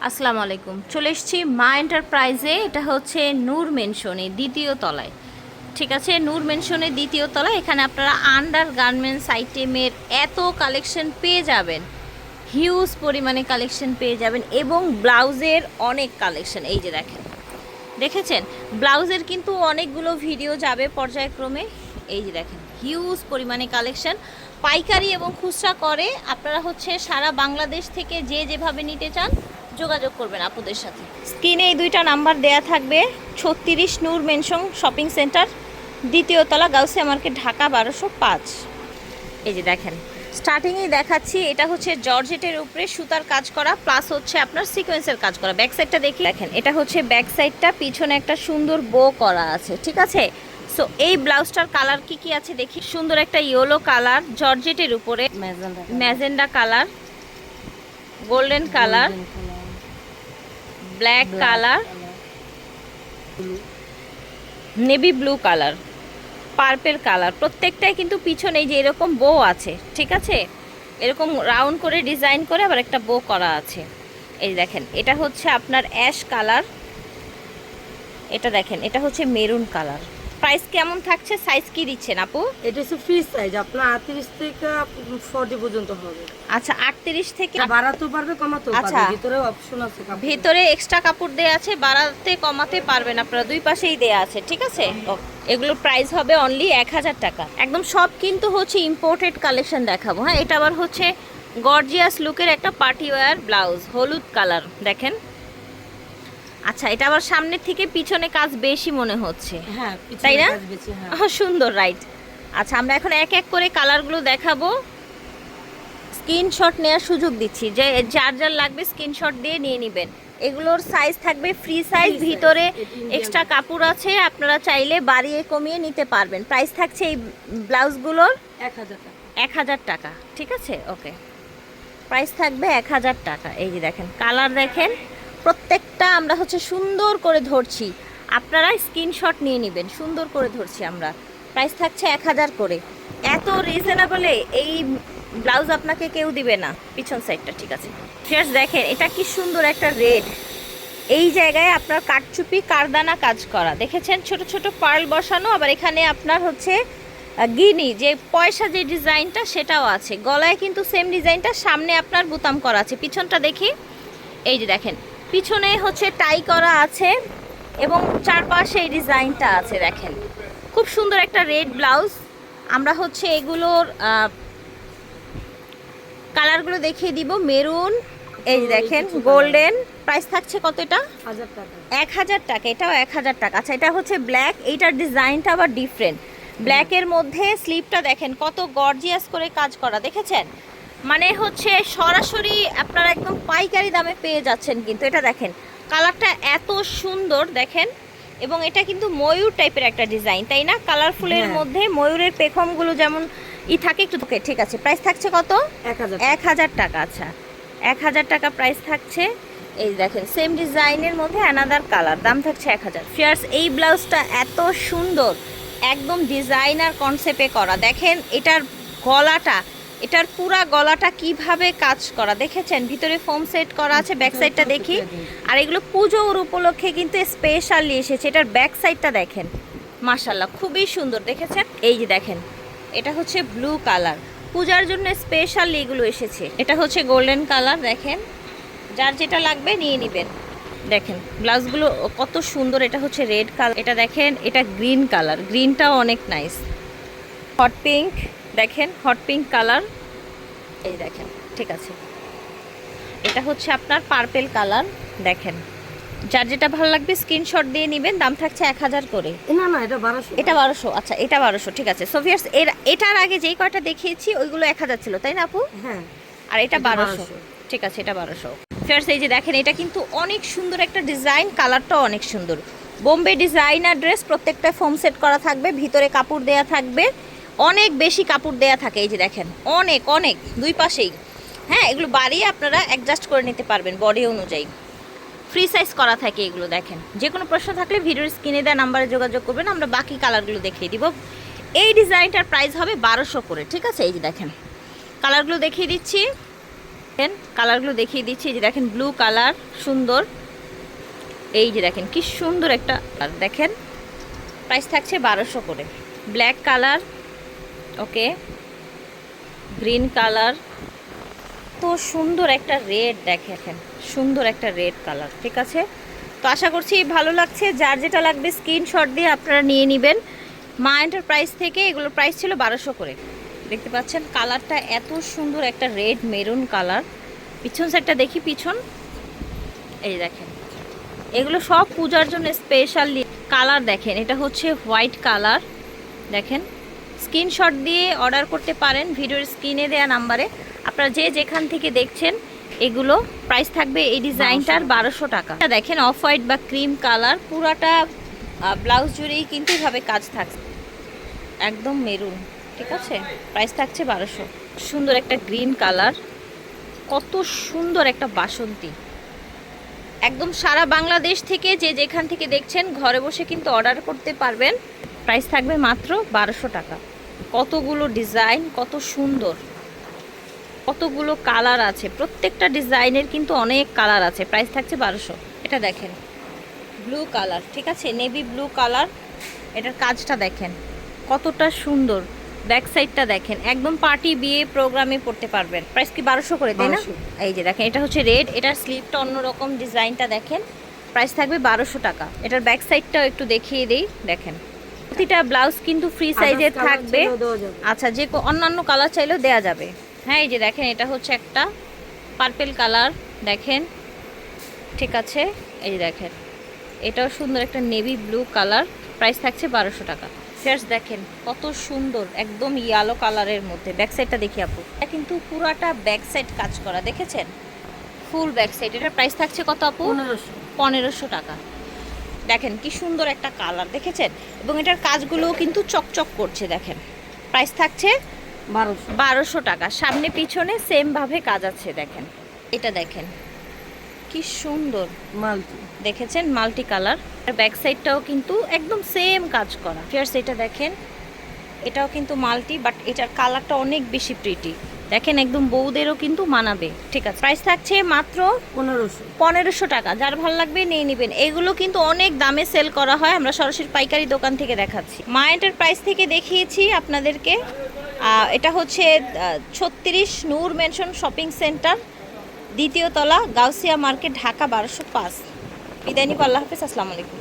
আসসালামু আলাইকুম। চলে এসেছি মা এন্টারপ্রাইজে। এটা হচ্ছে নূর মেনশনে দ্বিতীয় তলায়। ঠিক আছে, নূর মেনশনের দ্বিতীয় তলায়। এখানে আপনারা আন্ডার গার্মেন্টস আইটেমের এত কালেকশন পেয়ে যাবেন, হিউজ পরিমাণে কালেকশন পেয়ে যাবেন, এবং ব্লাউজের অনেক কালেকশন। এই যে দেখেন, দেখেছেন ব্লাউজের কিন্তু অনেকগুলো ভিডিও যাবে পর্যায়ক্রমে। এই যে দেখেন হিউজ পরিমাণে কালেকশন, পাইকারি এবং খুচরা করে। আপনারা হচ্ছে সারা বাংলাদেশ থেকে যে যেভাবে নিতে চান যোগাযোগ করবেন আপুদের সাথে। স্ক্রিনে এই দুইটা নাম্বার দেয়া থাকবে। 36 নূর মেনশন শপিং সেন্টার, দ্বিতীয় তলা, গাউসিয়া মার্কেট, ঢাকা 1205। এই যে দেখেন স্টার্টিংয়েই দেখাচ্ছি, এটা হচ্ছে জর্জেটের উপরে সুতার কাজ করা, প্লাস হচ্ছে আপনার সিকোয়েন্সের কাজ করা। ব্যাক সাইডটা দেখি, দেখেন এটা হচ্ছে ব্যাক সাইডটা, পিছনে একটা সুন্দর বো করা আছে। ঠিক আছে, সো এই ব্লাউজটার কালার কি কি আছে দেখি। সুন্দর একটা ইয়েলো কালার জর্জেটের উপরে, magenta colour, golden colour, black colour, navy blue colour, purple colour. প্রত্যেকটাই কিন্তু পিছনে যে এরকম বো আছে। ঠিক আছে, এরকম রাউন্ড করে ডিজাইন করে আবার একটা বো করা আছে। এই দেখেন এটা হচ্ছে আপনার অ্যাশ কালার, এটা দেখেন এটা হচ্ছে মেরুন কালার। প্রাইস কেমন থাকছে, সাইজ কি দিচ্ছেন আপু? এটা হচ্ছে ফ্রি সাইজ, আপনার 38 থেকে 40 পর্যন্ত হবে। আচ্ছা, 38 থেকে বাড়াতেও পারবে, কমাতেও আচ্ছা, পারবে, ভিতরে অপশন আছে। ভিতরে এক্সট্রা কাপড় দেয়া আছে, বাড়াতে কমাতে পারবেন আপনারা, দুই পাশেই দেয়া আছে। ঠিক আছে, এগুলোর প্রাইস হবে অনলি 1000 টাকা। একদম সব কিন্তু হচ্ছে ইম্পোর্টেড কালেকশন দেখাবো। হ্যাঁ, এটা আবার হচ্ছে গর্জিয়াস লুকের একটা পার্টি ওয়্যার ব্লাউজ, হলুদ কালার দেখেন। আচ্ছা, এটা আবার সামনের থেকে পিছনে কাজ বেশি মনে হচ্ছে, হ্যাঁ তাই না? হ্যাঁ সুন্দর, রাইট। আচ্ছা, আমরা এখন এক এক করে কালারগুলো দেখাবো। স্ক্রিনশট নেওয়ার সুযোগ দিচ্ছি, যে যার যার লাগবে স্ক্রিনশট দিয়ে নিয়ে নেবেন। এগুলোর সাইজ থাকবে ফ্রি সাইজ, ভিতরে এক্সট্রা কাপড় আছে, আপনারা চাইলে বাড়িয়ে কমিয়ে নিতে পারবেন। প্রাইস থাকছে এই ব্লাউজগুলোর 1000 টাকা। 1000 টাকা। ঠিক আছে, ওকে, প্রাইস থাকবে 1000 টাকা। এই যে দেখেন কালার দেখেন, প্রত্যেকটা আমরা হচ্ছে সুন্দর করে ধরছি, আপনারা স্ক্রিনশট নিয়ে নেবেন। সুন্দর করে ধরছি আমরা। প্রাইস থাকছে 1000 করে। এত রিজনেবলে এই ব্লাউজ আপনাকে কেউ দিবে না। পিছন সাইডটা ঠিক আছে, ফিয়ার্স দেখেন এটা কি সুন্দর একটা রেড। এই জায়গায় আপনার কাটচুপি কারদানা কাজ করা, দেখেছেন ছোট ছোট পার্ল বসানো। আবার এখানে আপনার হচ্ছে গিনি যে পয়সা যে ডিজাইনটা সেটাও আছে। গলায় কিন্তু সেম ডিজাইনটা, সামনে আপনার বোতাম করা আছে। পিছনটা দেখি, এই যে দেখেন পিছনে হচ্ছে টাই করা আছে এবং চারপাশে এই ডিজাইনটা আছে। দেখেন খুব সুন্দর একটা রেড ব্লাউজ। আমরা হচ্ছে এগুলোর কালারগুলো দেখিয়ে দিব। মেরুন, এই যে দেখেন গোল্ডেন। প্রাইস থাকছে কত এটা? 1000 টাকা। 1000 টাকা, এটাও 1000 টাকা। আচ্ছা, এটা হচ্ছে ব্ল্যাক, এইটার ডিজাইনটা আবার ডিফারেন্ট। ব্ল্যাকের মধ্যে স্লিপটা দেখেন কত গর্জিয়াস করে কাজ করা, দেখেছেন? মানে হচ্ছে সরাসরি আপনারা একদম পাইকারি দামে পেয়ে যাচ্ছেন। কিন্তু এটা দেখেন কালারটা এত সুন্দর দেখেন, এবং এটা কিন্তু ময়ূর টাইপের একটা ডিজাইন, তাই না? কালারফুলের মধ্যে ময়ূরের পেখমগুলো যেমন থাকে একটু। ওকে, ঠিক আছে। প্রাইস থাকছে কত? 1000 টাকা। আচ্ছা, 1000 টাকা প্রাইস থাকছে। এই দেখেন সেম ডিজাইনের মধ্যে অ্যানাদার কালার, দাম থাকছে 1000। ফিয়ার্স এই ব্লাউজটা এত সুন্দর, একদম ডিজাইনার কনসেপ্টে করা। দেখেন এটার গলাটা, এটার পুরা গলাটা কিভাবে কাজ করা, দেখেছেন? ভিতরে ফোম সেট করা আছে। ব্যাক সাইডটা দেখি। আর এগুলো পুজোর উপলক্ষে কিন্তু স্পেশালি এসেছে। এটার ব্যাক সাইডটা দেখেন, মাশাআল্লাহ খুবই সুন্দর, দেখেছেন? এই যে দেখেন এটা হচ্ছে ব্লু কালার, পূজার জন্য স্পেশালি এগুলো এসেছে। এটা হচ্ছে গোল্ডেন কালার, দেখেন যার যেটা লাগবে নিয়ে নেবেন। দেখেন ব্লাউজগুলো কত সুন্দর। এটা হচ্ছে রেড কালার, এটা দেখেন এটা গ্রিন কালার, গ্রিনটাও অনেক নাইস। হট পিঙ্ক, দেখেন হট পিঙ্ক কালার, এই দেখেন। ঠিক আছে, এটা হচ্ছে আপনার পার্পেল কালার, দেখেন যার যেটা ভালো লাগবে স্ক্রিনশট দিয়ে নেবেন। দাম থাকছে 1000 করে। না না, এটা 1200। এটা 1200। আচ্ছা, এটা 1200। ঠিক আছে। সো ভিউয়ার্স এটার আগে যেই কয়টা দেখিয়েছি ওইগুলো 1000 ছিল, তাই না আপু? হ্যাঁ, আর এটা 1200। ঠিক আছে, এটা 1200। ভিউয়ার্স এই যে দেখেন এটা কিন্তু অনেক সুন্দর একটা ডিজাইন, কালারটাও অনেক সুন্দর। বোম্বে ডিজাইনার ড্রেস, প্রত্যেকটা ফোম সেট করা থাকবে, ভিতরে কাপড় দেয়া থাকবে, অনেক বেশি কাপড় দেয়া থাকে। এই যে দেখেন অনেক অনেক দুই পাশেই। হ্যাঁ, এগুলো বাড়িয়ে আপনারা অ্যাডজাস্ট করে নিতে পারবেন বডি অনুযায়ী। ফ্রি সাইজ করা থাকে এগুলো। দেখেন যে কোনো প্রশ্ন থাকলে ভিডিওর স্ক্রিনে দেওয়া নাম্বারে যোগাযোগ করবেন, আমরা বাকি কালারগুলো দেখিয়ে দিব। এই ডিজাইনটার প্রাইস হবে 1200 করে। ঠিক আছে, এই যে দেখেন কালারগুলো দেখিয়ে দিচ্ছি। কালারগুলো দেখিয়ে দিচ্ছি। এই যে দেখেন ব্লু কালার সুন্দর, এই যে দেখেন কি সুন্দর একটা দেখেন, প্রাইস থাকছে 1200 করে। ব্ল্যাক কালার, ওকে, গ্রিন কালার, তো সুন্দর একটা রেড, দেখেন সুন্দর একটা রেড কালার। ঠিক আছে, তো আশা করছি ভালো লাগছে। যার যেটা লাগবে স্ক্রিনশট দিয়ে আপনারা নিয়ে নেবেন। মা এন্টারপ্রাইজ থেকে এগুলোর প্রাইস ছিল 1200 করে। দেখতে পাচ্ছেন কালারটা এত সুন্দর, একটা রেড মেরুন কালার। পিছন সাইডটা দেখি, পিছন এই দেখেন, এগুলো সব পূজার জন্য স্পেশাল কালার। দেখেন এটা হচ্ছে হোয়াইট কালার, দেখেন স্ক্রিনশট দিয়ে অর্ডার করতে পারেন ভিডিওর স্ক্রিনে দেওয়া নাম্বারে। আপনারা যে যেখান থেকে দেখছেন এগুলো প্রাইস থাকবে এই ডিজাইনটার 1200 টাকা। দেখেন অফ হোয়াইট বা ক্রিম কালার, পুরাটা ব্লাউজ জুড়েই কিন্তু এভাবে কাজ থাকছে, একদম মেরুন। ঠিক আছে, প্রাইস থাকছে 1200। সুন্দর একটা গ্রিন কালার, কত সুন্দর একটা বাসন্তী। একদম সারা বাংলাদেশ থেকে যে যেখান থেকে দেখছেন ঘরে বসে কিন্তু অর্ডার করতে পারবেন। প্রাইস থাকবে মাত্র 1200 টাকা। কতগুলো ডিজাইন, কত সুন্দর, কতগুলো কালার আছে, প্রত্যেকটা ডিজাইনের কিন্তু অনেক কালার আছে। প্রাইস থাকছে 1200। এটা দেখেন ব্লু কালার, ঠিক আছে, নেভি ব্লু কালার। এটার কাজটা দেখেন কতটা সুন্দর, ব্যাক সাইডটা দেখেন, একদম পার্টি বিয়ে প্রোগ্রামে পড়তে পারবেন। প্রাইস কি 1200 করে, তাই না? এই যে দেখেন এটা হচ্ছে রেড, এটার স্লিভটা অন্যরকম, ডিজাইনটা দেখেন। প্রাইস থাকবে 1200 টাকা। এটার ব্যাক সাইডটাও একটু দেখিয়ে দিই, দেখেন প্রতিটা ব্লাউজ কিন্তু ফ্রি সাইজের থাকবে। আচ্ছা, যে অন্যান্য কালার চাইলেও দেওয়া যাবে। হ্যাঁ, এই যে দেখেন এটা হচ্ছে একটা পার্পেল কালার, দেখেন, ঠিক আছে। এই যে দেখেন এটাও সুন্দর একটা নেভি ব্লু কালার। প্রাইস থাকছে 1200 টাকা। ফেয়ার্স দেখেন কত সুন্দর, একদম ইয়েলো কালারের মধ্যে। ব্যাক সাইডটা দেখি আপু, এটা কিন্তু পুরাটা ব্যাক সাইড কাজ করা, দেখেছেন ফুল ব্যাক সাইড। এটার প্রাইস থাকছে কত আপু? 1500 টাকা। দেখেন কি সুন্দর একটা কালার, দেখেছেন, এবং এটার কাজগুলোও কিন্তু চকচক করছে। দেখেন প্রাইস থাকছে 1200 টাকা। সামনে পিছনে সেম ভাবে কাজ আছে। দেখেন এটা দেখেন কি সুন্দর মাল্টি, দেখেছেন মাল্টি কালার। আর ব্যাক সাইডটাও কিন্তু একদম সেম কাজ করা। ফিয়ার্স এটা দেখেন, এটাও কিন্তু মাল্টি, বাট এটার কালারটা অনেক বেশি প্রিটি। দেখেন একদম বউদেরও কিন্তু মানাবে। ঠিক আছে, প্রাইস থাকছে মাত্র 1500 টাকা। যার ভালো লাগবে নিয়ে নেবেন। এগুলো কিন্তু অনেক দামে সেল করা হয়, আমরা সরাসরি পাইকারি দোকান থেকে দেখাচ্ছি। মা এন্টারপ্রাইজ থেকে দেখিয়েছি আপনাদেরকে। এটা হচ্ছে 36 নূর মেনশন শপিং সেন্টার, দ্বিতীয় তলা, গাউসিয়া মার্কেট, ঢাকা 1205। বিদায় নিব, আল্লাহ হাফেজ, আসসালামু আলাইকুম।